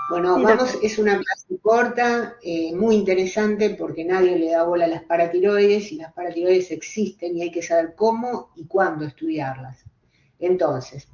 Bueno, Sí, vamos, es una clase corta, muy interesante porque nadie le da bola a las paratiroides y las paratiroides existen y hay que saber cómo y cuándo estudiarlas. Entonces,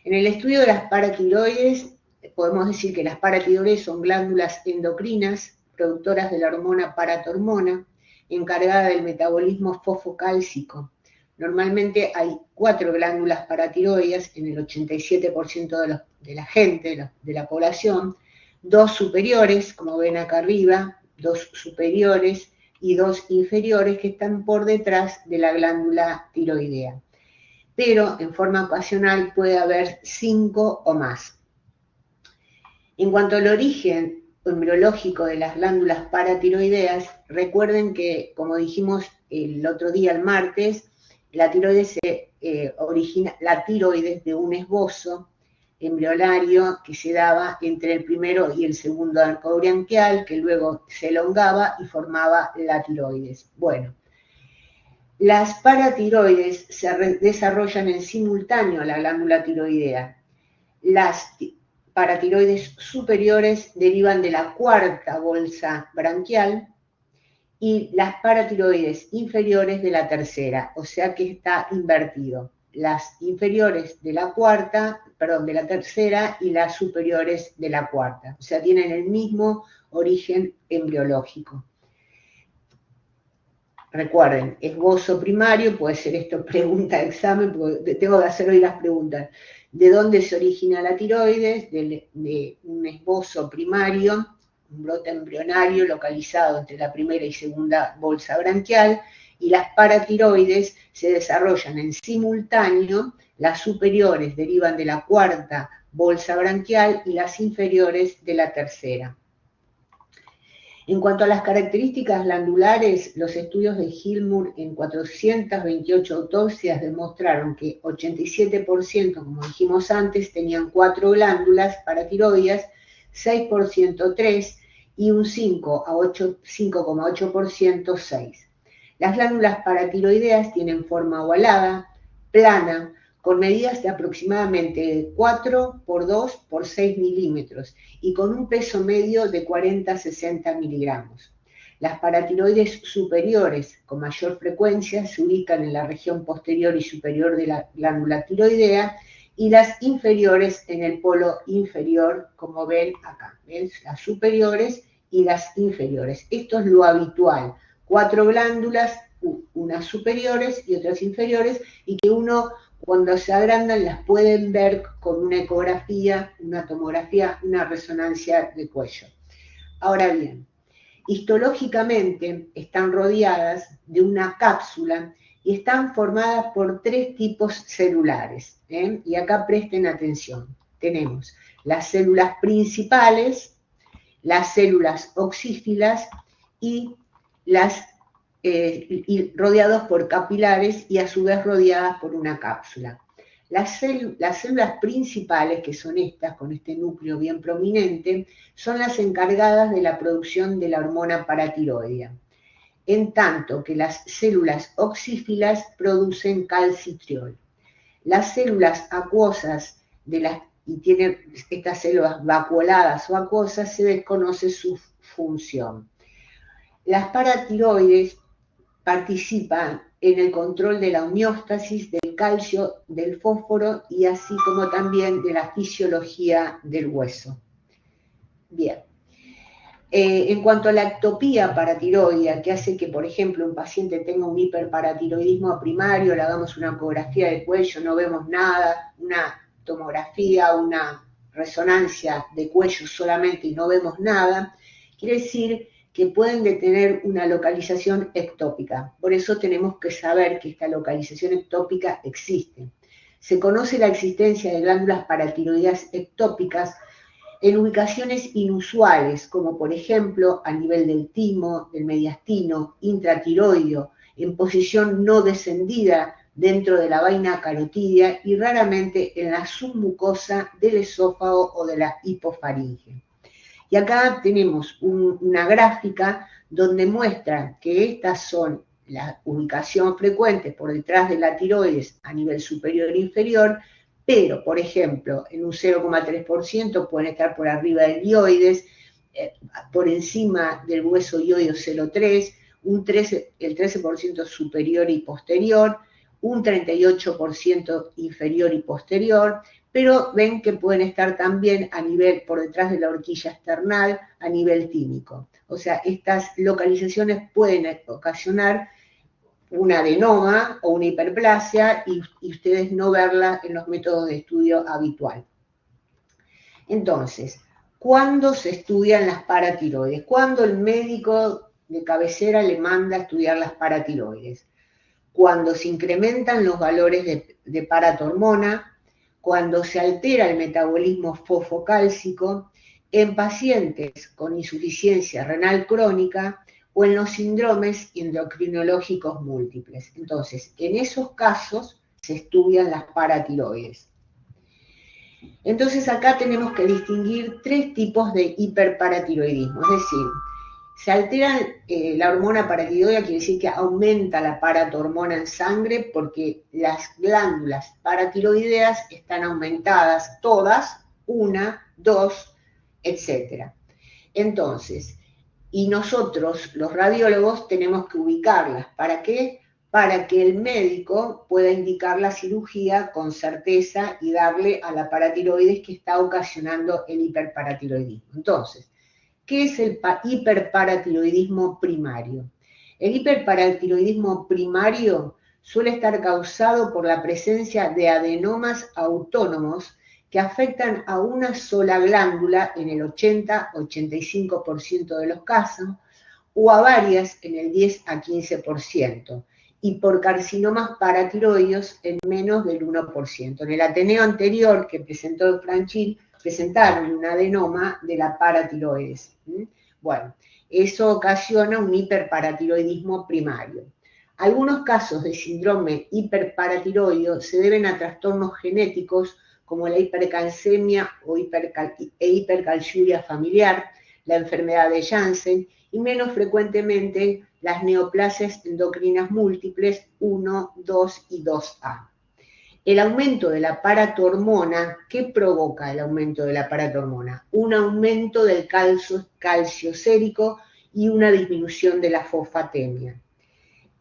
en el estudio de las paratiroides, podemos decir que las paratiroides son glándulas endocrinas, productoras de la hormona paratormona, encargada del metabolismo fosfocálcico. Normalmente hay 4 glándulas paratiroides en el 87% de la gente, de la población, 2 superiores, como ven acá arriba, 2 superiores y 2 inferiores que están por detrás de la glándula tiroidea. Pero en forma ocasional puede haber 5 o más. En cuanto al origen embriológico de las glándulas paratiroideas, recuerden que, como dijimos el otro día, el martes, la tiroides origina la tiroides de un esbozo embrionario que se daba entre el primero y el segundo arco branquial, que luego se elongaba y formaba la tiroides. Bueno, las paratiroides se desarrollan en simultáneo a la glándula tiroidea. Las paratiroides superiores derivan de la cuarta bolsa branquial y las paratiroides inferiores de la tercera, o sea que está invertido. Las inferiores de la cuarta, perdón, de la tercera y las superiores de la cuarta, o sea, tienen el mismo origen embriológico. Recuerden, esbozo primario, puede ser esto pregunta de examen, porque tengo que hacer hoy las preguntas. ¿De dónde se origina la tiroides? De un esbozo primario, un brote embrionario localizado entre la primera y segunda bolsa branquial, y las paratiroides se desarrollan en simultáneo, las superiores derivan de la cuarta bolsa branquial y las inferiores de la tercera. En cuanto a las características glandulares, los estudios de Gilmour en 428 autopsias demostraron que 87%, como dijimos antes, tenían 4 glándulas paratiroides, 6% 3 y un 5,8% 6. Las glándulas paratiroideas tienen forma ovalada, plana, con medidas de aproximadamente 4 por 2 por 6 milímetros y con un peso medio de 40 a 60 miligramos. Las paratiroides superiores con mayor frecuencia se ubican en la región posterior y superior de la glándula tiroidea y las inferiores en el polo inferior, como ven acá. ¿Ven? Las superiores y las inferiores. Esto es lo habitual. 4 glándulas, unas superiores y otras inferiores, y que uno cuando se agrandan las pueden ver con una ecografía, una tomografía, una resonancia de cuello. Ahora bien, histológicamente están rodeadas de una cápsula y están formadas por 3 tipos celulares. Y acá presten atención. Tenemos las células principales, las células oxífilas y las y rodeados por capilares y a su vez rodeadas por una cápsula. Las células principales, que son estas, con este núcleo bien prominente, son las encargadas de la producción de la hormona paratiroidea, en tanto que las células oxífilas producen calcitriol. Las células acuosas y tienen estas células vacuoladas o acuosas, se desconoce su función. Las paratiroides participan en el control de la homeostasis del calcio, del fósforo y así como también de la fisiología del hueso. Bien. En cuanto a la ectopía paratiroidea, que hace que, por ejemplo, un paciente tenga un hiperparatiroidismo primario, le hagamos una ecografía de cuello, no vemos nada, una tomografía, una resonancia de cuello solamente y no vemos nada, quiere decir que pueden tener una localización ectópica. Por eso tenemos que saber que esta localización ectópica existe. Se conoce la existencia de glándulas paratiroideas ectópicas en ubicaciones inusuales, como por ejemplo a nivel del timo, del mediastino, intratiroideo, en posición no descendida dentro de la vaina carotidia y raramente en la submucosa del esófago o de la hipofaringe. Y acá tenemos una gráfica donde muestra que estas son la ubicación frecuente por detrás de la tiroides a nivel superior e inferior, pero, por ejemplo, en un 0,3% pueden estar por arriba del hioides, por encima del hueso iodio 0,3, el 13% superior y posterior, un 38% inferior y posterior, pero ven que pueden estar también a nivel, por detrás de la horquilla esternal, a nivel tímico. O sea, estas localizaciones pueden ocasionar un adenoma o una hiperplasia y ustedes no verla en los métodos de estudio habitual. Entonces, ¿cuándo se estudian las paratiroides? ¿Cuándo el médico de cabecera le manda a estudiar las paratiroides? Cuando se incrementan los valores de paratormona, cuando se altera el metabolismo fosfocálcico en pacientes con insuficiencia renal crónica o en los síndromes endocrinológicos múltiples. Entonces, en esos casos se estudian las paratiroides. Entonces, acá tenemos que distinguir tres tipos de hiperparatiroidismo, es decir, se altera la hormona paratiroidea, quiere decir que aumenta la paratormona en sangre porque las glándulas paratiroideas están aumentadas todas, 1, 2, etc. Entonces, y nosotros, los radiólogos, tenemos que ubicarlas. ¿Para qué? Para que el médico pueda indicar la cirugía con certeza y darle a la paratiroides que está ocasionando el hiperparatiroidismo. Entonces, ¿qué es el hiperparatiroidismo primario? El hiperparatiroidismo primario suele estar causado por la presencia de adenomas autónomos que afectan a una sola glándula en el 80-85% de los casos, o a varias en el 10 a 15%, y por carcinomas paratiroides en menos del 1%. En el Ateneo anterior que presentó el Franchil, presentaron un adenoma de la paratiroides. Bueno, eso ocasiona un hiperparatiroidismo primario. Algunos casos de síndrome hiperparatiroideo se deben a trastornos genéticos como la hipercalcemia e hipercalciuria familiar, la enfermedad de Janssen y menos frecuentemente las neoplasias endocrinas múltiples 1, 2 y 2A. El aumento de la paratormona, ¿qué provoca el aumento de la paratormona? Un aumento del calcio sérico y una disminución de la fosfatemia.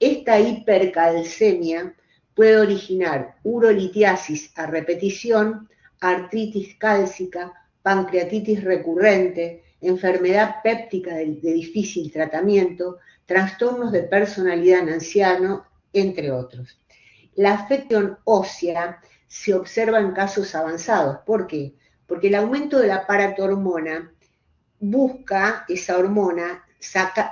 Esta hipercalcemia puede originar urolitiasis a repetición, artritis cálcica, pancreatitis recurrente, enfermedad péptica de difícil tratamiento, trastornos de personalidad en anciano, entre otros. La afección ósea se observa en casos avanzados. ¿Por qué? Porque el aumento de la paratormona busca, esa hormona,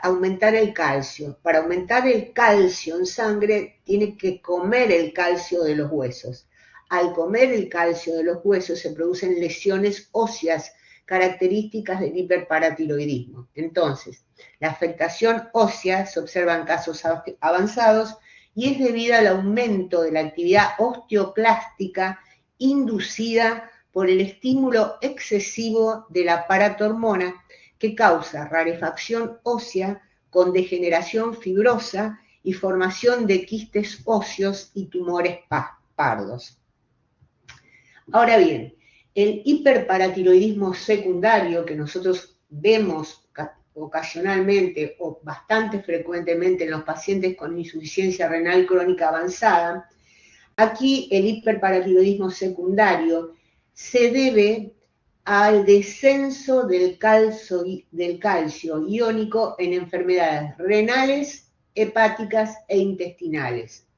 aumentar el calcio. Para aumentar el calcio en sangre, tiene que comer el calcio de los huesos. Al comer el calcio de los huesos se producen lesiones óseas características del hiperparatiroidismo. Entonces, la afectación ósea se observa en casos avanzados y es debida al aumento de la actividad osteoclástica inducida por el estímulo excesivo de la paratormona que causa rarefacción ósea con degeneración fibrosa y formación de quistes óseos y tumores pardos. Ahora bien, el hiperparatiroidismo secundario que nosotros vemos ocasionalmente o bastante frecuentemente en los pacientes con insuficiencia renal crónica avanzada, aquí el hiperparatiroidismo secundario se debe al descenso del calcio iónico en enfermedades renales, hepáticas e intestinales.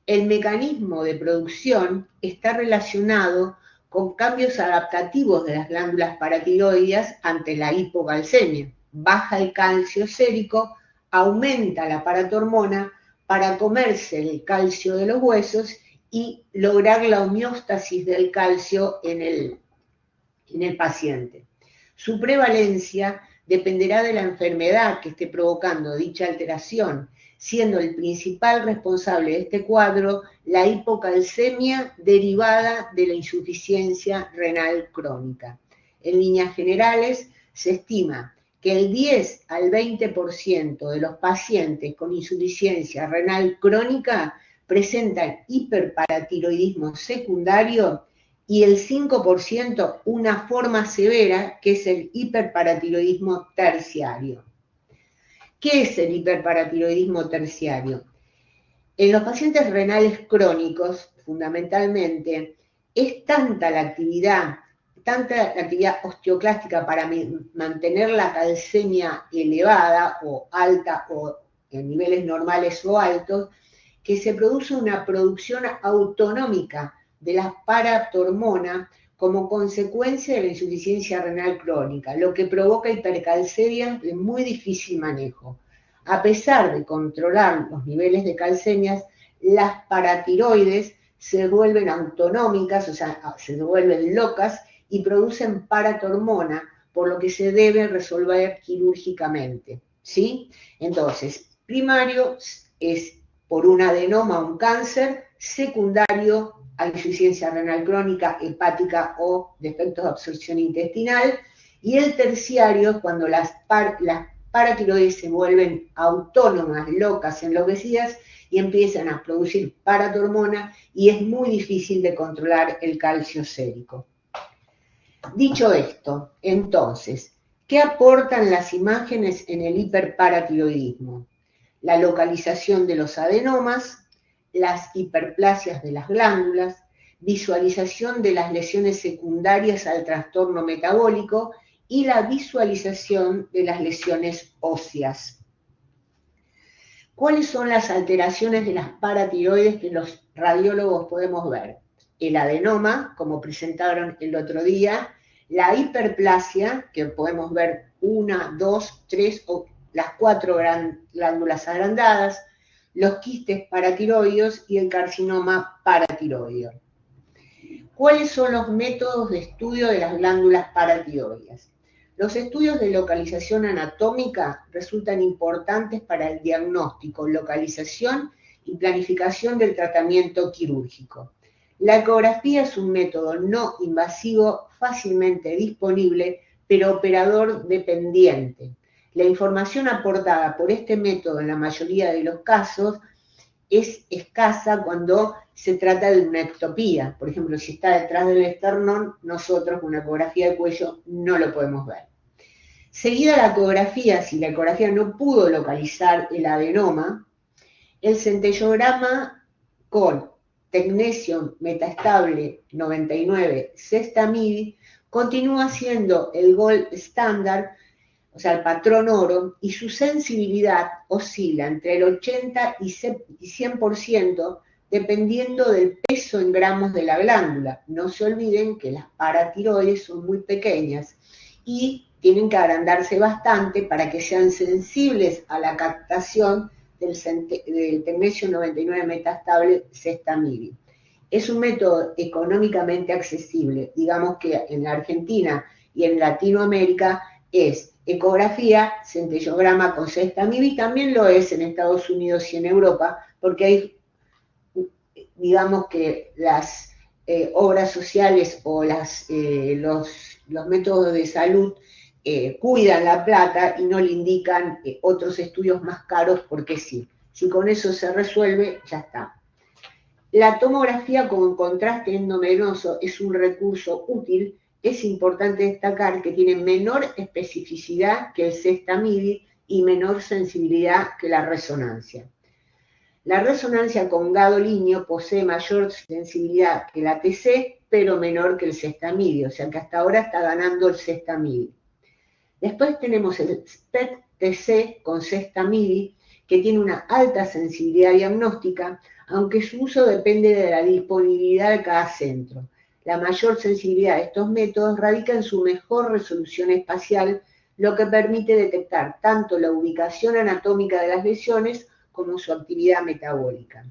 El mecanismo de producción está relacionado con cambios adaptativos de las glándulas paratiroideas ante la hipocalcemia. Baja el calcio sérico, aumenta la paratormona para comerse el calcio de los huesos y lograr la homeostasis del calcio en el paciente. Su prevalencia dependerá de la enfermedad que esté provocando dicha alteración, siendo el principal responsable de este cuadro la hipocalcemia derivada de la insuficiencia renal crónica. En líneas generales, se estima que el 10 al 20% de los pacientes con insuficiencia renal crónica presentan hiperparatiroidismo secundario y el 5% una forma severa, que es el hiperparatiroidismo terciario. ¿Qué es el hiperparatiroidismo terciario? En los pacientes renales crónicos, fundamentalmente, es tanta la actividad osteoclástica para mantener la calcemia elevada o alta o en niveles normales o altos, que se produce una producción autonómica de las paratormona como consecuencia de la insuficiencia renal crónica, lo que provoca hipercalcemia de muy difícil manejo. A pesar de controlar los niveles de calcemias, las paratiroides se vuelven autonómicas, o sea, se vuelven locas y producen paratormona, por lo que se debe resolver quirúrgicamente, ¿sí? Entonces, primario es por un adenoma, un cáncer, secundario a insuficiencia renal crónica, hepática o defectos de absorción intestinal, y el terciario es cuando las paratiroides se vuelven autónomas, locas, enloquecidas y empiezan a producir paratormona y es muy difícil de controlar el calcio sérico. Dicho esto, entonces, ¿qué aportan las imágenes en el hiperparatiroidismo? La localización de los adenomas, las hiperplasias de las glándulas, visualización de las lesiones secundarias al trastorno metabólico y la visualización de las lesiones óseas. ¿Cuáles son las alteraciones de las paratiroides que los radiólogos podemos ver? El adenoma, como presentaron el otro día, la hiperplasia, que podemos ver 1, 2, 3 o las 4 glándulas agrandadas, los quistes paratiroideos y el carcinoma paratiroideo. ¿Cuáles son los métodos de estudio de las glándulas paratiroideas? Los estudios de localización anatómica resultan importantes para el diagnóstico, localización y planificación del tratamiento quirúrgico. La ecografía es un método no invasivo, fácilmente disponible, pero operador dependiente. La información aportada por este método en la mayoría de los casos es escasa cuando se trata de una ectopía. Por ejemplo, si está detrás del esternón, nosotros con una ecografía de cuello no lo podemos ver. Seguida la ecografía, si la ecografía no pudo localizar el adenoma, el centellograma con tecnesio metaestable 99 sextamidi continúa siendo el gold standard, o sea, el patrón oro, y su sensibilidad oscila entre el 80 y 100% dependiendo del peso en gramos de la glándula. No se olviden que las paratiroides son muy pequeñas y tienen que agrandarse bastante para que sean sensibles a la captación del tecnesio 99 metastable sextamidi. Es un método económicamente accesible. Digamos que en la Argentina y en Latinoamérica es ecografía, centellograma con sextamidi, también lo es en Estados Unidos y en Europa, porque hay, digamos que las obras sociales o los métodos de salud cuidan la plata y no le indican otros estudios más caros porque sí. Si con eso se resuelve, ya está. La tomografía con contraste endomenoso es un recurso útil. Es importante destacar que tiene menor especificidad que el sextamidi y menor sensibilidad que la resonancia. La resonancia con gadolinio posee mayor sensibilidad que la TC, pero menor que el sextamidi, o sea que hasta ahora está ganando el sextamidi. Después tenemos el SPECT-TC con sextamidi, que tiene una alta sensibilidad diagnóstica, aunque su uso depende de la disponibilidad de cada centro. La mayor sensibilidad de estos métodos radica en su mejor resolución espacial, lo que permite detectar tanto la ubicación anatómica de las lesiones como su actividad metabólica.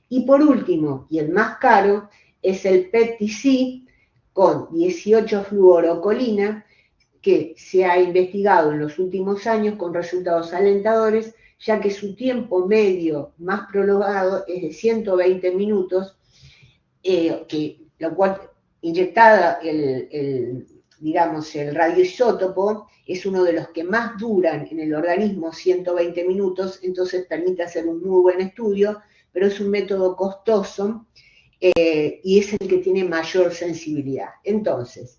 Y por último, y el más caro, es el PET-TC con 18-fluorocolina, que se ha investigado en los últimos años con resultados alentadores, ya que su tiempo medio más prolongado es de 120 minutos, lo cual inyectada digamos, el radioisótopo es uno de los que más duran en el organismo, 120 minutos, entonces permite hacer un muy buen estudio, pero es un método costoso y es el que tiene mayor sensibilidad. Entonces,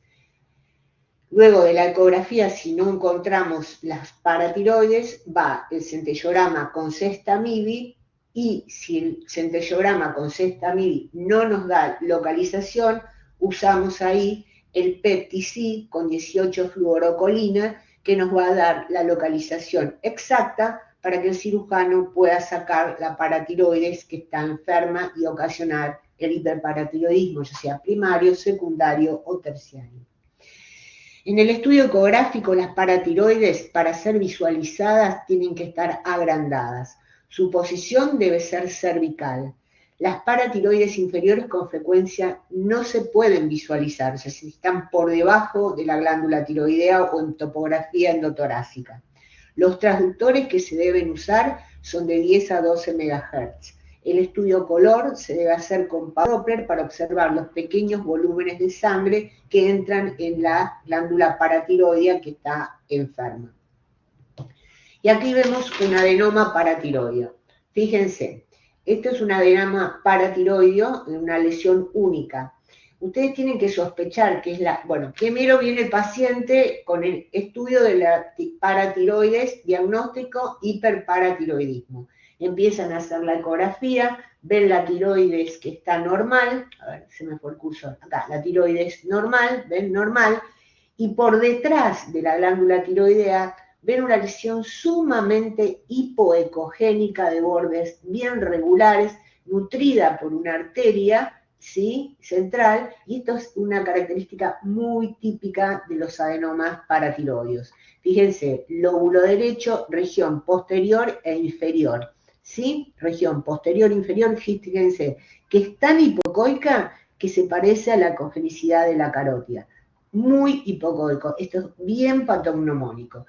luego de la ecografía, si no encontramos las paratiroides, va el centellograma con cesta MIDI, y si el centellograma con cesta MIDI no nos da localización, usamos ahí el PET-TC con 18-fluorocolina, que nos va a dar la localización exacta para que el cirujano pueda sacar la paratiroides que está enferma y ocasionar el hiperparatiroidismo, ya sea primario, secundario o terciario. En el estudio ecográfico, las paratiroides, para ser visualizadas, tienen que estar agrandadas. Su posición debe ser cervical. Las paratiroides inferiores con frecuencia no se pueden visualizar, o sea, si están por debajo de la glándula tiroidea o en topografía endotorácica. Los transductores que se deben usar son de 10 a 12 MHz. El estudio color se debe hacer con Doppler para observar los pequeños volúmenes de sangre que entran en la glándula paratiroidea que está enferma. Y aquí vemos un adenoma paratiroideo. Fíjense, esto es un adenoma paratiroideo, una lesión única. Ustedes tienen que sospechar que es primero viene el paciente con el estudio de la paratiroides, diagnóstico hiperparatiroidismo. Empiezan a hacer la ecografía, ven la tiroides que está normal, a ver, se me fue el cursor, acá, la tiroides normal, ven normal, y por detrás de la glándula tiroidea ven una lesión sumamente hipoecogénica de bordes bien regulares, nutrida por una arteria, ¿sí?, central, y esto es una característica muy típica de los adenomas paratiroideos. Fíjense, lóbulo derecho, región posterior e inferior, ¿sí? Región posterior e inferior, fíjense, que es tan hipocoica que se parece a la congenicidad de la carótida. Muy hipocoico, esto es bien patognomónico.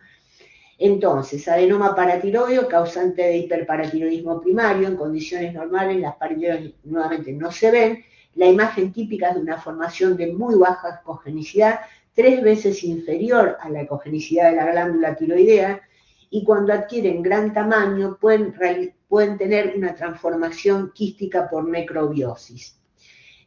Entonces, adenoma paratiroideo causante de hiperparatiroidismo primario, en condiciones normales las paratiroides nuevamente no se ven. La imagen típica es de una formación de muy baja ecogenicidad, 3 veces inferior a la ecogenicidad de la glándula tiroidea, y cuando adquieren gran tamaño pueden tener una transformación quística por necrobiosis.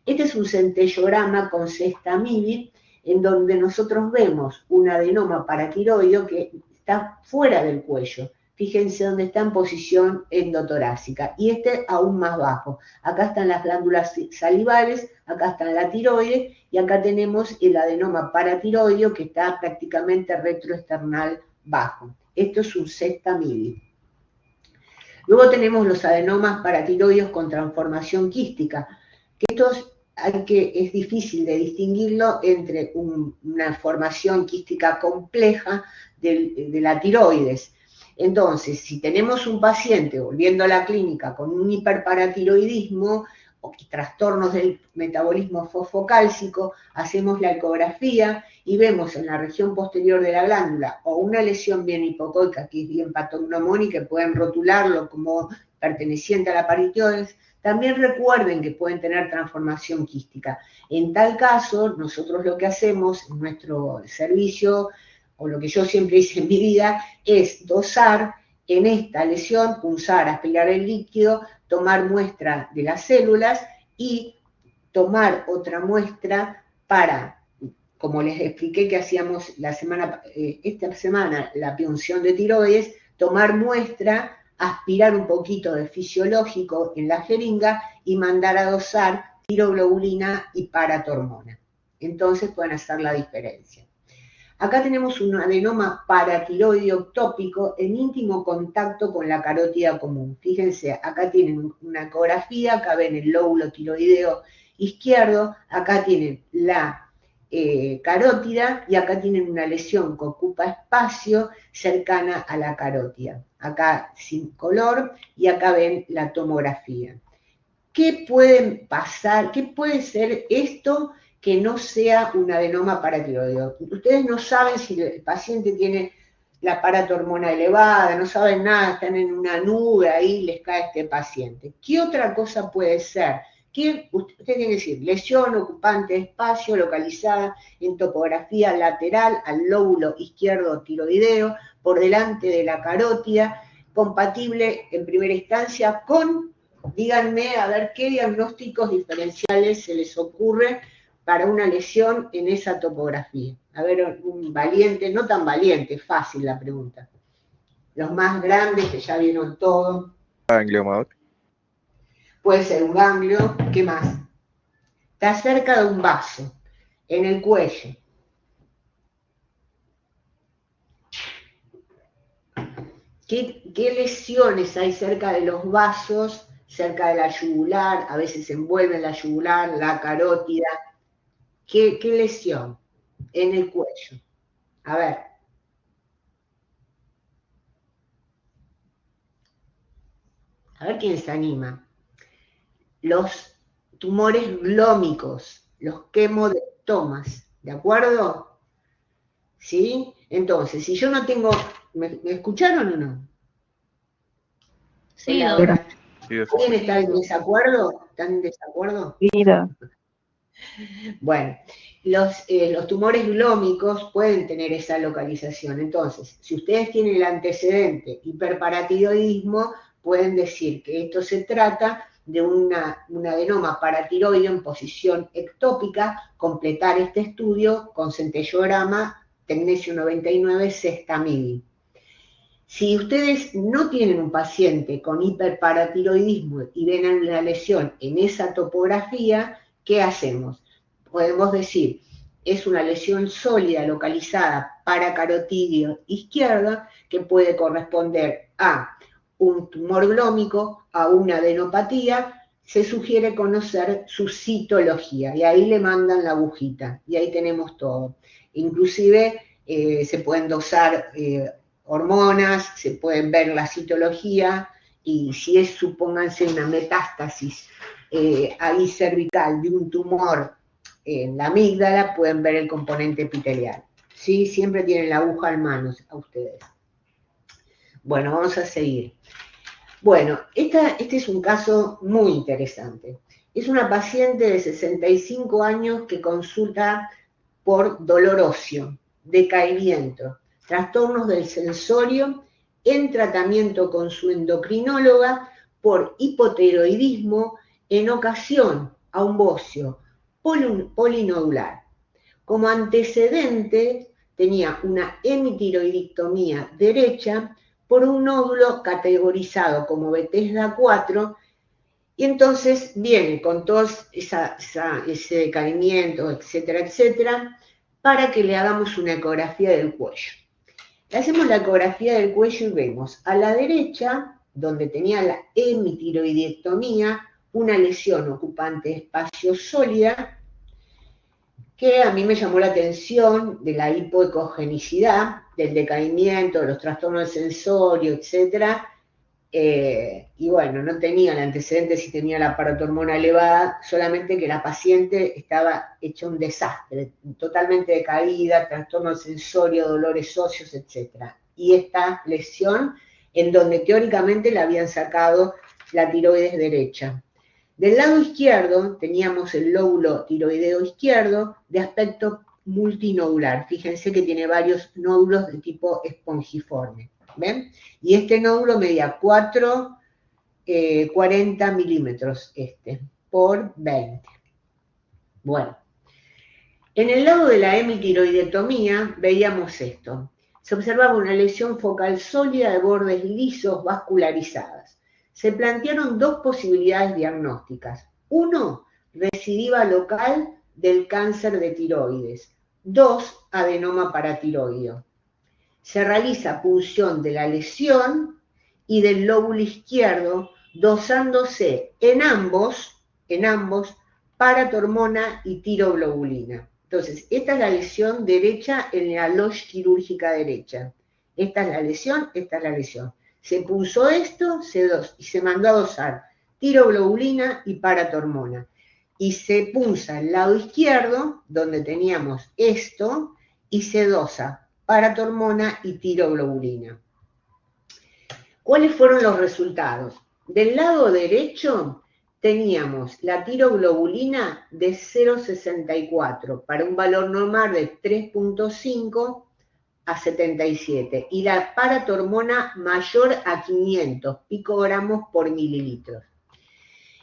Este es un centellograma con cesta MIDI, en donde nosotros vemos un adenoma paratiroideo que está fuera del cuello. Fíjense dónde está en posición endotorácica, y este aún más bajo. Acá están las glándulas salivales, acá está la tiroides, y acá tenemos el adenoma paratiroideo que está prácticamente retroesternal bajo. Esto es un cesta MIDI. Luego tenemos los adenomas paratiroideos con transformación quística, que estos es difícil de distinguirlo entre una formación quística compleja de la tiroides. Entonces, si tenemos un paciente, volviendo a la clínica, con un hiperparatiroidismo o trastornos del metabolismo fosfocálcico, hacemos la ecografía y vemos en la región posterior de la glándula o una lesión bien hipocoica, que es bien patognomónica, que pueden rotularlo como perteneciente a la paratiroides. También recuerden que pueden tener transformación quística. En tal caso, nosotros lo que hacemos en nuestro servicio, o lo que yo siempre hice en mi vida, es dosar en esta lesión, punzar, aspirar el líquido, tomar muestra de las células y tomar otra muestra para, como les expliqué que hacíamos esta semana, la punción de tiroides, tomar muestra, aspirar un poquito de fisiológico en la jeringa y mandar a dosar tiroglobulina y paratormona. Entonces pueden hacer la diferencia. Acá tenemos un adenoma paratiroideo ectópico en íntimo contacto con la carótida común. Fíjense, acá tienen una ecografía, acá ven el lóbulo tiroideo izquierdo, acá tienen la carótida y acá tienen una lesión que ocupa espacio cercana a la carótida. Acá sin color y acá ven la tomografía. ¿Qué puede pasar? ¿Qué puede ser esto que no sea un adenoma paratiroideo? Ustedes no saben si el paciente tiene la paratormona elevada, no saben nada, están en una nube, ahí les cae este paciente. ¿Qué otra cosa puede ser? ¿Qué ustedes tienen que decir? Lesión ocupante de espacio localizada en topografía lateral al lóbulo izquierdo tiroideo, por delante de la carótida, compatible en primera instancia con Díganme a ver qué diagnósticos diferenciales se les ocurre para una lesión en esa topografía. A ver, un valiente, no tan valiente, fácil la pregunta. Los más grandes que ya vieron todo. Ganglio. Puede ser un ganglio, ¿qué más? Está cerca de un vaso, en el cuello. ¿Qué lesiones hay cerca de los vasos, cerca de la yugular? A veces se envuelve en la yugular, la carótida. ¿Qué lesión? En el cuello. A ver. A ver quién se anima. Los tumores glómicos, los quemodectomas, ¿de acuerdo? ¿Sí? Entonces, si yo no tengo... ¿Me escucharon o no? Sí, Hola, doctora. hola. ¿Quién está en desacuerdo? ¿Están en desacuerdo? Sí, Bueno, los tumores glómicos pueden tener esa localización. Entonces, si ustedes tienen el antecedente hiperparatiroidismo, pueden decir que esto se trata de un adenoma paratiroideo en posición ectópica, completar este estudio con centellograma, tecnesio 99, sextamidi. Si ustedes no tienen un paciente con hiperparatiroidismo y ven una lesión en esa topografía, ¿qué hacemos? Podemos decir, es una lesión sólida localizada paracarotidio izquierda que puede corresponder a un tumor glómico, a una adenopatía. Se sugiere conocer su citología y ahí le mandan la agujita y ahí tenemos todo. Inclusive se pueden dosar hormonas, se pueden ver la citología y si es, supónganse, una metástasis ahí cervical de un tumor en la amígdala, pueden ver el componente epitelial. ¿Sí? Siempre tienen la aguja en manos a ustedes. Bueno, vamos a seguir. Bueno, este es un caso muy interesante. Es una paciente de 65 años que consulta por dolor óseo, decaimiento, trastornos del sensorio, en tratamiento con su endocrinóloga por hipotiroidismo, en ocasión a un bocio polinodular. Como antecedente tenía una hemitiroidectomía derecha por un nódulo categorizado como Bethesda 4 y entonces viene con todo ese decaimiento, etcétera, etcétera, para que le hagamos una ecografía del cuello. Le hacemos la ecografía del cuello y vemos a la derecha, donde tenía la hemitiroidectomía, una lesión ocupante de espacio sólida, que a mí me llamó la atención de la hipoecogenicidad, del decaimiento, de los trastornos del sensorio, etcétera. Y bueno, no tenía el antecedente si tenía la paratormona elevada, solamente que la paciente estaba hecha un desastre, totalmente decaída, trastorno sensorio, dolores óseos, etc. Y esta lesión en donde teóricamente le habían sacado la tiroides derecha. Del lado izquierdo teníamos el lóbulo tiroideo izquierdo de aspecto multinodular. Fíjense que tiene varios nódulos de tipo espongiforme. ¿Ven? Y este nódulo medía 40 milímetros por 20. Bueno, en el lado de la hemitiroidectomía veíamos esto. Se observaba una lesión focal sólida de bordes lisos vascularizadas. Se plantearon dos posibilidades diagnósticas. Uno, recidiva local del cáncer de tiroides. Dos, adenoma paratiroideo. Se realiza punción de la lesión y del lóbulo izquierdo, dosándose en ambos paratormona y tiroglobulina. Entonces, esta es la lesión derecha en la loge quirúrgica derecha. Esta es la lesión, esta es la lesión. Se puso esto y se mandó a dosar tiroglobulina y paratormona. Y se punza el lado izquierdo, donde teníamos esto, y se dosa paratormona y tiroglobulina. ¿Cuáles fueron los resultados? Del lado derecho teníamos la tiroglobulina de 0,64 para un valor normal de 3,5 a 77 y la paratormona mayor a 500 picogramos por mililitros.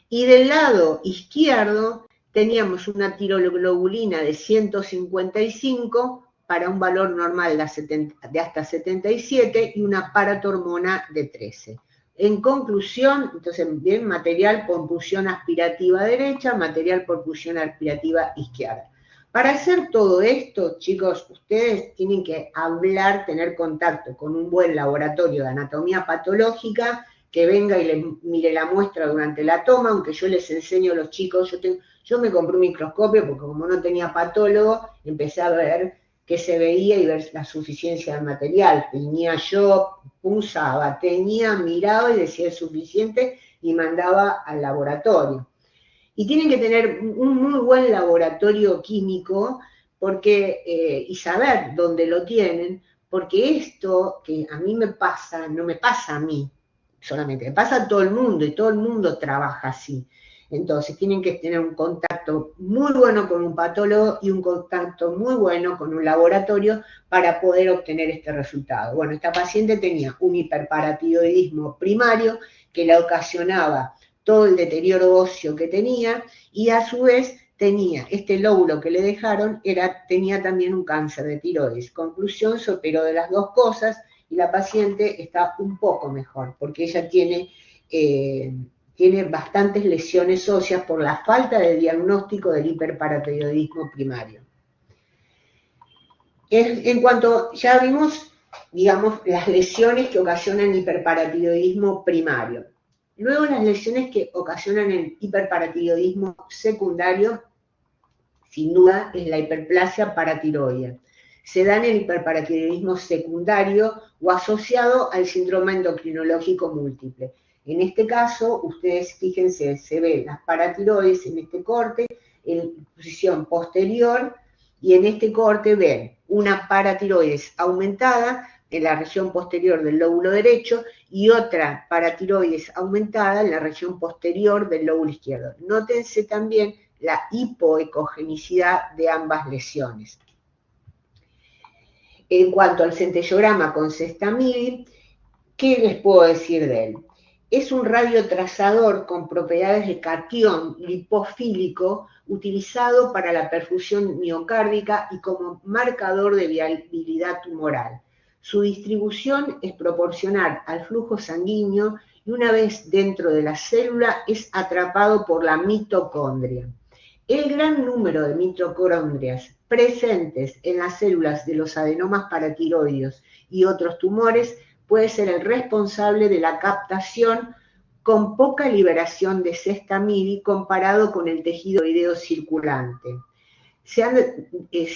Y del lado izquierdo teníamos una tiroglobulina de 155 para un valor normal de hasta 77 y una paratormona de 13. En conclusión, entonces, bien, material por pulsión aspirativa derecha, material por pulsión aspirativa izquierda. Para hacer todo esto, chicos, ustedes tienen que hablar, tener contacto con un buen laboratorio de anatomía patológica que venga y les mire la muestra durante la toma, aunque yo les enseño a los chicos, yo me compré un microscopio porque como no tenía patólogo, empecé a ver qué se veía y ver la suficiencia del material. Tenía yo, pulsaba, miraba y decía es suficiente y mandaba al laboratorio. Y tienen que tener un muy buen laboratorio químico y saber dónde lo tienen, porque esto que a mí me pasa, no me pasa a mí solamente, me pasa a todo el mundo y todo el mundo trabaja así. Entonces tienen que tener un contacto muy bueno con un patólogo y un contacto muy bueno con un laboratorio para poder obtener este resultado. Bueno, esta paciente tenía un hiperparatiroidismo primario que le ocasionaba todo el deterioro óseo que tenía y a su vez tenía este lóbulo que le dejaron, tenía también un cáncer de tiroides. Conclusión, se operó de las dos cosas y la paciente está un poco mejor porque ella tiene bastantes lesiones óseas por la falta de diagnóstico del hiperparatiroidismo primario. En cuanto ya vimos, digamos, las lesiones que ocasionan hiperparatiroidismo primario. Luego las lesiones que ocasionan el hiperparatiroidismo secundario, sin duda, es la hiperplasia paratiroidea. Se da en el hiperparatiroidismo secundario o asociado al síndrome endocrinológico múltiple. En este caso, ustedes fíjense, se ven las paratiroides en este corte, en posición posterior, y en este corte ven una paratiroides aumentada en la región posterior del lóbulo derecho y otra paratiroides aumentada en la región posterior del lóbulo izquierdo. Nótense también la hipoecogenicidad de ambas lesiones. En cuanto al centellograma con Sextamivir, ¿qué les puedo decir de él? Es un radiotrazador con propiedades de catión lipofílico utilizado para la perfusión miocárdica y como marcador de viabilidad tumoral. Su distribución es proporcional al flujo sanguíneo y una vez dentro de la célula es atrapado por la mitocondria. El gran número de mitocondrias presentes en las células de los adenomas paratiroideos y otros tumores puede ser el responsable de la captación con poca liberación de Sextamivir comparado con el tejido tiroideo circulante. Se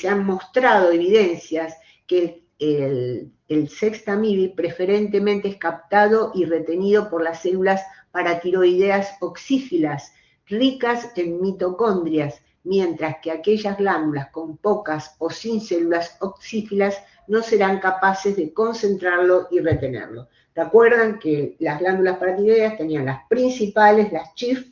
han mostrado evidencias que el Sextamivir preferentemente es captado y retenido por las células paratiroideas oxífilas, ricas en mitocondrias, mientras que aquellas glándulas con pocas o sin células oxífilas no serán capaces de concentrarlo y retenerlo. ¿Recuerdan que las glándulas paratiroideas tenían las principales, las chief,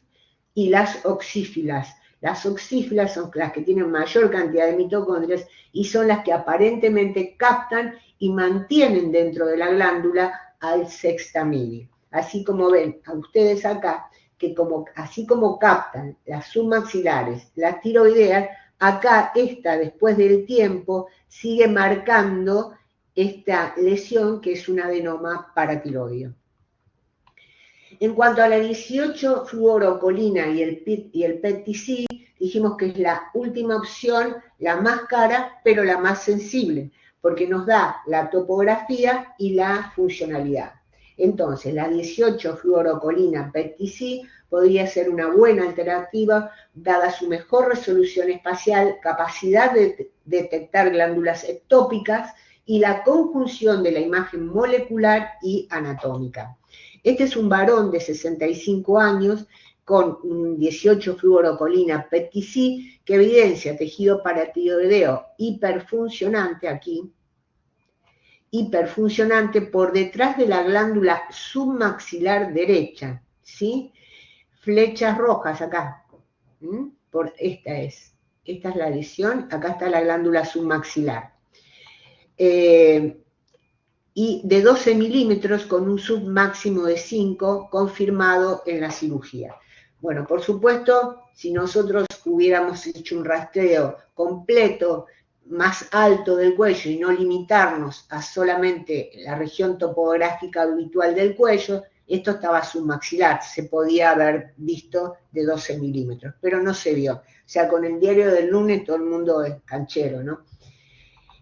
y las oxífilas? Las oxífilas son las que tienen mayor cantidad de mitocondrias y son las que aparentemente captan y mantienen dentro de la glándula al Sextamivir. Así como ven a ustedes acá, que así como captan las submaxilares, las tiroideas, acá después del tiempo, sigue marcando esta lesión que es un adenoma paratiroideo. En cuanto a la 18-fluorocolina y el PET-TC, dijimos que es la última opción, la más cara, pero la más sensible, porque nos da la topografía y la funcionalidad. Entonces, la 18-fluorocolina PET-TC podría ser una buena alternativa, dada su mejor resolución espacial, capacidad de detectar glándulas ectópicas y la conjunción de la imagen molecular y anatómica. Este es un varón de 65 años con 18-fluorocolina PET-TC que evidencia tejido paratiroideo hiperfuncionante aquí, hiperfuncionante por detrás de la glándula submaxilar derecha, ¿sí? Flechas rojas acá, esta es la lesión, acá está la glándula submaxilar. Y de 12 milímetros con un submáximo de 5 confirmado en la cirugía. Bueno, por supuesto, si nosotros hubiéramos hecho un rastreo completo, más alto del cuello y no limitarnos a solamente la región topográfica habitual del cuello, esto estaba submaxilar, se podía haber visto de 12 milímetros, pero no se vio. O sea, con el diario del lunes todo el mundo es canchero, ¿no?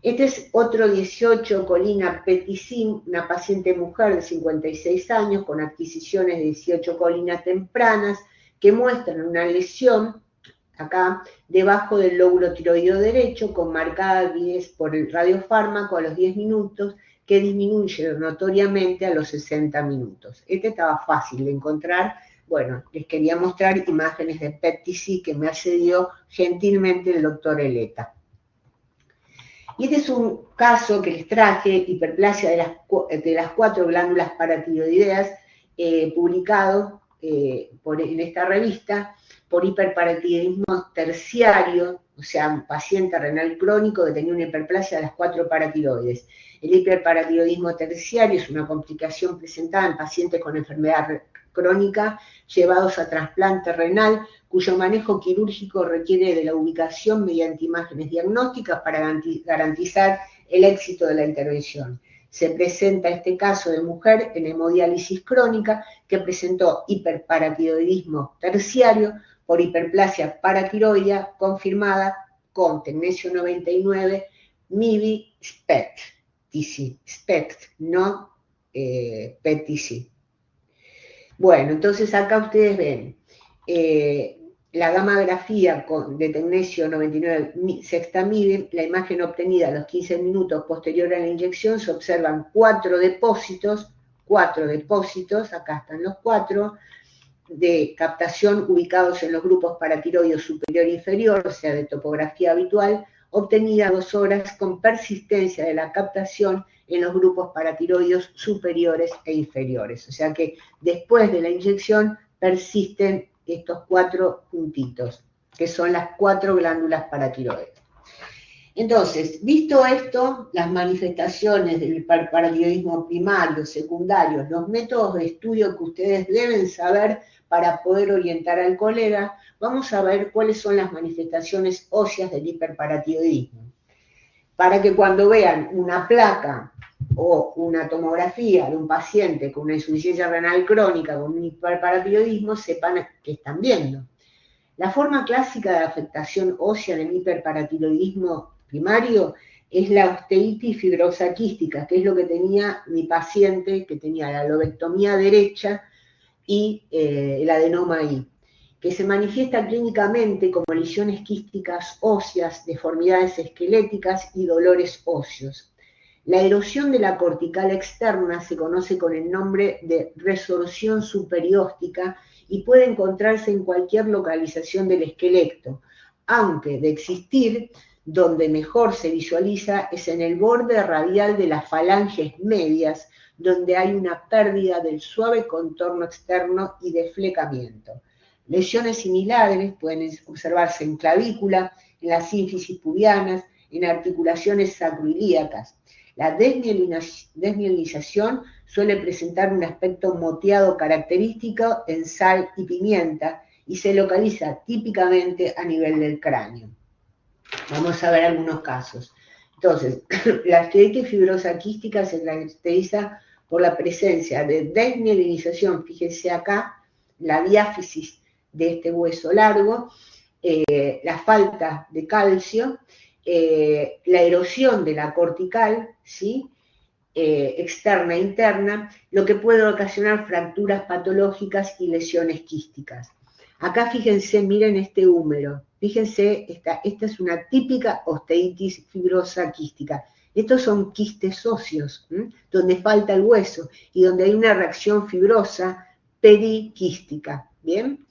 Este es otro 18, Colina Peticin, una paciente mujer de 56 años con adquisiciones de 18 colinas tempranas que muestran una lesión acá debajo del lóbulo tiroideo derecho con marcada avidez por el radiofármaco a los 10 minutos que disminuye notoriamente a los 60 minutos. Este estaba fácil de encontrar. Bueno, les quería mostrar imágenes de PET-TC que me accedió gentilmente el doctor Eleta. Y este es un caso que les traje, hiperplasia de las 4 glándulas paratiroideas, publicado en esta revista por hiperparatiroidismo terciario, o sea, un paciente renal crónico que tenía una hiperplasia de las 4 paratiroides. El hiperparatiroidismo terciario es una complicación presentada en pacientes con enfermedad crónica llevados a trasplante renal, cuyo manejo quirúrgico requiere de la ubicación mediante imágenes diagnósticas para garantizar el éxito de la intervención. Se presenta este caso de mujer en hemodiálisis crónica que presentó hiperparatiroidismo terciario por hiperplasia paratiroidea confirmada con tecnesio 99, MIBI, SPECT, no PET-TC. Bueno, entonces acá ustedes ven la gammagrafía de tecnesio 99 sexta MIBI, la imagen obtenida a los 15 minutos posterior a la inyección, se observan 4 depósitos, acá están los 4, de captación ubicados en los grupos paratiroides superior e inferior, o sea, de topografía habitual, obtenida 2 horas con persistencia de la captación en los grupos paratiroides superiores e inferiores. O sea que después de la inyección persisten estos 4 puntitos, que son las 4 glándulas paratiroides. Entonces, visto esto, las manifestaciones del hiperparatiroidismo primario, secundario, los métodos de estudio que ustedes deben saber para poder orientar al colega, vamos a ver cuáles son las manifestaciones óseas del hiperparatiroidismo. Para que cuando vean una placa o una tomografía de un paciente con una insuficiencia renal crónica, con un hiperparatiroidismo, sepan qué están viendo. La forma clásica de afectación ósea del hiperparatiroidismo primario es la osteitis fibrosa quística, que es lo que tenía mi paciente, que tenía la lobectomía derecha y el adenoma I, que se manifiesta clínicamente como lesiones quísticas óseas, deformidades esqueléticas y dolores óseos. La erosión de la cortical externa se conoce con el nombre de resorción superióstica y puede encontrarse en cualquier localización del esqueleto, aunque de existir, donde mejor se visualiza es en el borde radial de las falanges medias, donde hay una pérdida del suave contorno externo y desflecamiento. Lesiones similares pueden observarse en clavícula, en las sínfisis pubianas, en articulaciones sacroiliacas. La desmielinización suele presentar un aspecto moteado característico en sal y pimienta y se localiza típicamente a nivel del cráneo. Vamos a ver algunos casos. Entonces, la osteitis fibrosa quística se caracteriza por la presencia de desmielinización, fíjense acá, la diáfisis de este hueso largo, la falta de calcio, la erosión de la cortical, ¿sí? Externa e interna, lo que puede ocasionar fracturas patológicas y lesiones quísticas. Acá fíjense, miren este húmero, fíjense, esta es una típica osteitis fibrosa quística. Estos son quistes óseos, donde falta el hueso y donde hay una reacción fibrosa periquística, ¿bien?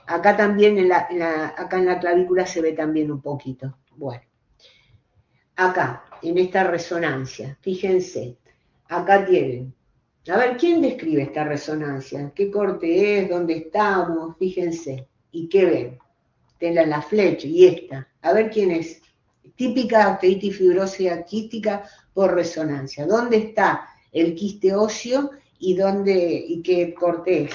Acá también, acá en la clavícula se ve también un poquito. Bueno, acá, en esta resonancia, fíjense, acá tienen. A ver, ¿quién describe esta resonancia? ¿Qué corte es? ¿Dónde estamos? Fíjense. ¿Y qué ven? Tenla la flecha y esta. A ver quién es. Típica osteitis fibrosa quística por resonancia. ¿Dónde está el quiste óseo y qué corte es?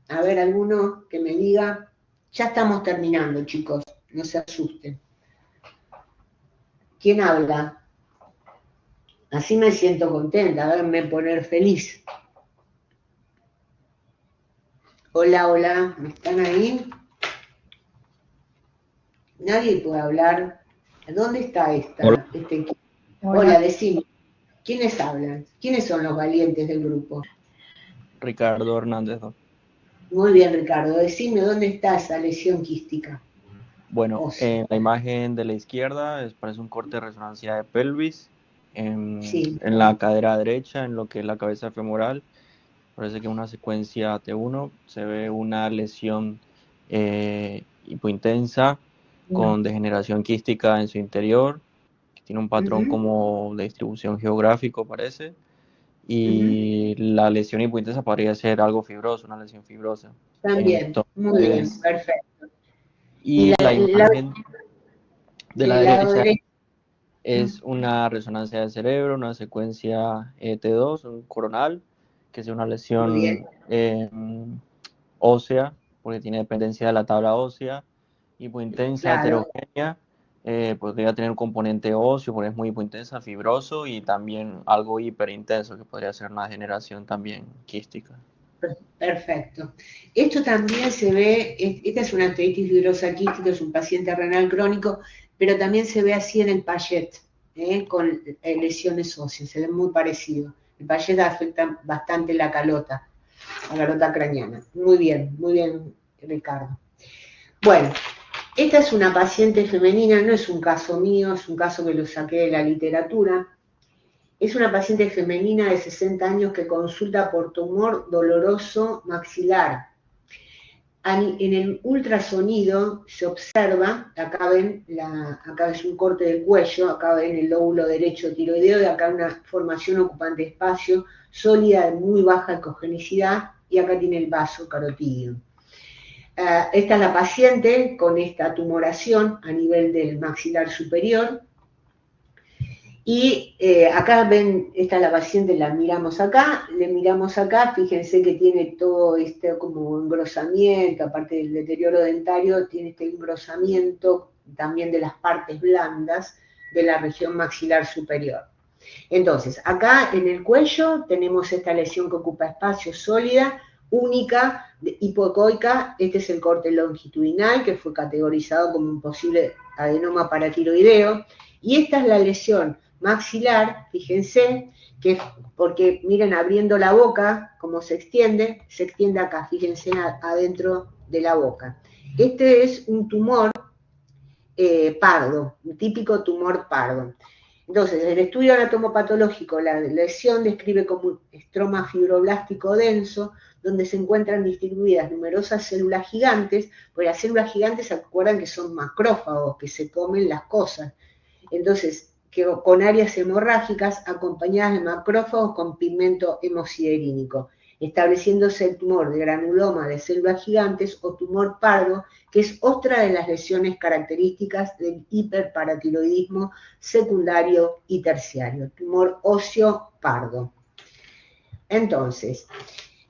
A ver, alguno que me diga. Ya estamos terminando, chicos, no se asusten. ¿Quién habla? Así me siento contenta, háganme poner feliz. Hola, hola, ¿están ahí? Nadie puede hablar. ¿Dónde está Hola, este equipo? Hola, Hola, decime. ¿Quiénes hablan? ¿Quiénes son los valientes del grupo? Ricardo Hernández. Muy bien, Ricardo. Decime dónde está esa lesión quística Bueno, ósea. en la imagen de la izquierda parece un corte de resonancia de pelvis. Sí. En la cadera derecha, en lo que es la cabeza femoral, parece que en una secuencia T1 se ve una lesión hipointensa con degeneración quística en su interior, que tiene un patrón Ujú, como de distribución geográfico, parece. ujú. Y la lesión hipointensa podría ser algo fibroso, una lesión fibrosa. También. Muy bien, Entonces, perfecto. Y y la imagen de la el lado derecha derecho. es una resonancia del cerebro, una secuencia T2, un coronal, que es una Muy bien. lesión ósea, porque tiene dependencia de la tabla ósea, hipointensa, Claro. heterogénea, podría tener un componente óseo, porque es muy hipointensa, fibroso, y también algo hiperintenso, que podría ser una degeneración también quística. Perfecto. Esto también se ve, esta es una arteritis fibrosa quística, es un paciente renal crónico, pero también se ve así en el Payet, con lesiones óseas, se ve muy parecido. El Payet afecta bastante la calota craneana. Muy bien, Ricardo. Bueno, esta es una paciente femenina, no es un caso mío, es un caso que lo saqué de la literatura. Es una paciente femenina de 60 años que consulta por tumor doloroso maxilar. En el ultrasonido se observa, acá es un corte del cuello, acá ven el lóbulo derecho tiroideo y acá una formación ocupante de espacio sólida de muy baja ecogenicidad y acá tiene el vaso carotídeo. Esta es la paciente con esta tumoración a nivel del maxilar superior. Y acá ven, esta es la paciente, la miramos acá, le miramos acá, fíjense que tiene todo este como engrosamiento, aparte del deterioro dentario, tiene este engrosamiento también de las partes blandas de la región maxilar superior. Entonces, acá en el cuello tenemos esta lesión que ocupa espacio sólida, única, hipoecoica. Este es el corte longitudinal que fue categorizado como un posible adenoma paratiroideo. Y esta es la lesión maxilar, fíjense, que porque miren, abriendo la boca, como se extiende acá, fíjense adentro de la boca. Este es un tumor pardo, un típico tumor pardo. Entonces, el estudio anatomopatológico, la lesión describe como un estroma fibroblástico denso, donde se encuentran distribuidas numerosas células gigantes, porque las células gigantes se acuerdan que son macrófagos, que se comen las cosas. Entonces, que con áreas hemorrágicas acompañadas de macrófagos con pigmento hemosiderínico, estableciéndose el tumor de granuloma de células gigantes o tumor pardo, que es otra de las lesiones características del hiperparatiroidismo secundario y terciario, tumor óseo pardo. Entonces,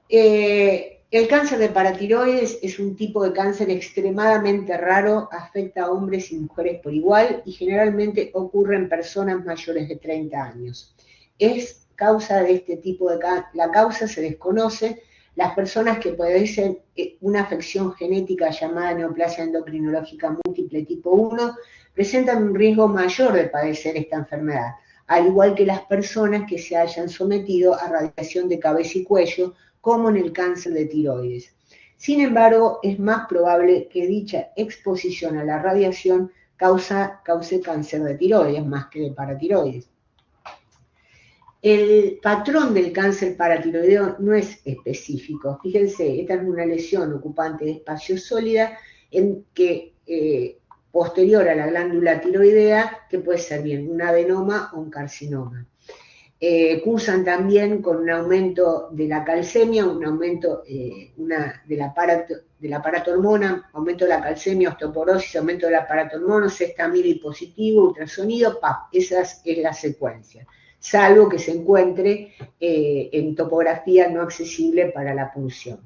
el cáncer de paratiroides es un tipo de cáncer extremadamente raro, afecta a hombres y mujeres por igual y generalmente ocurre en personas mayores de 30 años. Es causa de este tipo de cáncer, la causa se desconoce. Las personas que padecen una afección genética llamada neoplasia endocrinológica múltiple tipo 1 presentan un riesgo mayor de padecer esta enfermedad, al igual que las personas que se hayan sometido a radiación de cabeza y cuello, como en el cáncer de tiroides. Sin embargo, es más probable que dicha exposición a la radiación cause cáncer de tiroides más que de paratiroides. El patrón del cáncer paratiroideo no es específico. Fíjense, esta es una lesión ocupante de espacio sólida en que posterior a la glándula tiroidea, que puede ser bien un adenoma o un carcinoma. Cursan también con un aumento de la calcemia, un aumento de la paratormona, aumento de la calcemia, osteoporosis, aumento de la paratormona, sextamida positivo, ultrasonido, esa es la secuencia, salvo que se encuentre en topografía no accesible para la punción.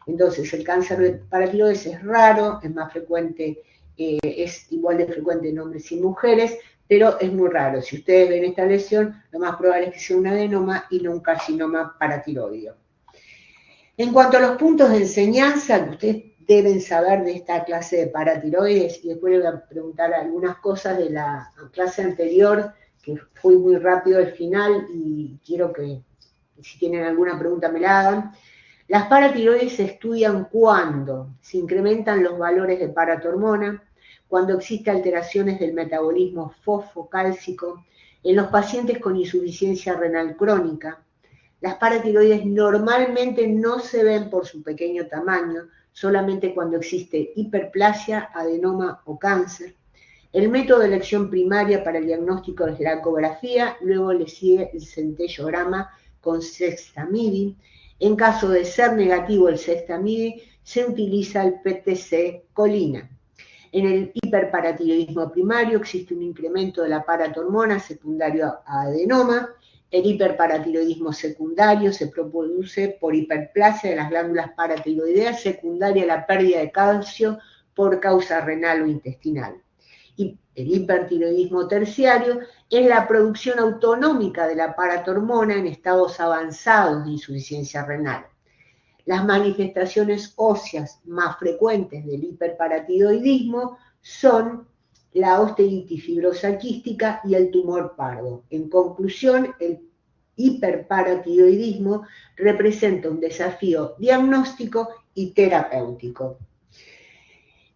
Entonces, el cáncer de paratiroides es raro, es más frecuente, es igual de frecuente en hombres y mujeres, pero es muy raro. Si ustedes ven esta lesión, lo más probable es que sea un adenoma y no un carcinoma paratiroideo. En cuanto a los puntos de enseñanza que ustedes deben saber de esta clase de paratiroides, y después les voy a preguntar algunas cosas de la clase anterior, que fui muy rápido al final y quiero que si tienen alguna pregunta me la hagan. Las paratiroides se estudian cuando se incrementan los valores de paratormona, cuando existen alteraciones del metabolismo fosfocálcico, en los pacientes con insuficiencia renal crónica. Las paratiroides normalmente no se ven por su pequeño tamaño, solamente cuando existe hiperplasia, adenoma o cáncer. El método de elección primaria para el diagnóstico es la ecografía, luego le sigue el centellograma con sextamidi. En caso de ser negativo el sextamidi, se utiliza el PTC colina. En el hiperparatiroidismo primario existe un incremento de la paratormona secundario a adenoma. El hiperparatiroidismo secundario se produce por hiperplasia de las glándulas paratiroideas secundaria a la pérdida de calcio por causa renal o intestinal. Y el hipertiroidismo terciario es la producción autonómica de la paratormona en estados avanzados de insuficiencia renal. Las manifestaciones óseas más frecuentes del hiperparatiroidismo son la osteitis fibrosa quística y el tumor pardo. En conclusión, el hiperparatiroidismo representa un desafío diagnóstico y terapéutico.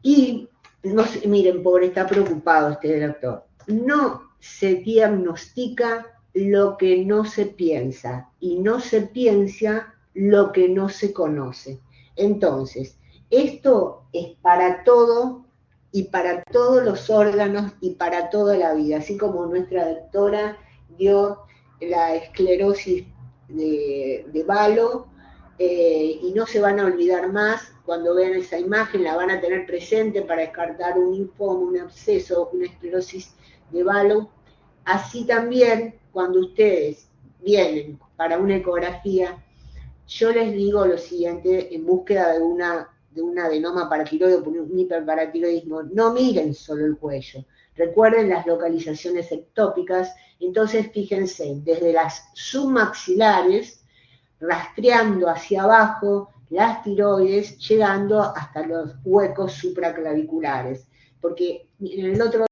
Y no, miren, pobre, está preocupado este doctor. No se diagnostica lo que no se piensa y no se piensa lo que no se conoce. Entonces, esto es para todo y para todos los órganos y para toda la vida, así como nuestra doctora dio la esclerosis de Valo, y no se van a olvidar más cuando vean esa imagen, la van a tener presente para descartar un linfoma, un absceso, una esclerosis de Valo. Así también, cuando ustedes vienen para una ecografía, yo les digo lo siguiente, en búsqueda de un adenoma paratiroideo por un hiperparatiroidismo, no miren solo el cuello, recuerden las localizaciones ectópicas, entonces fíjense desde las submaxilares, rastreando hacia abajo las tiroides, llegando hasta los huecos supraclaviculares, porque en el otro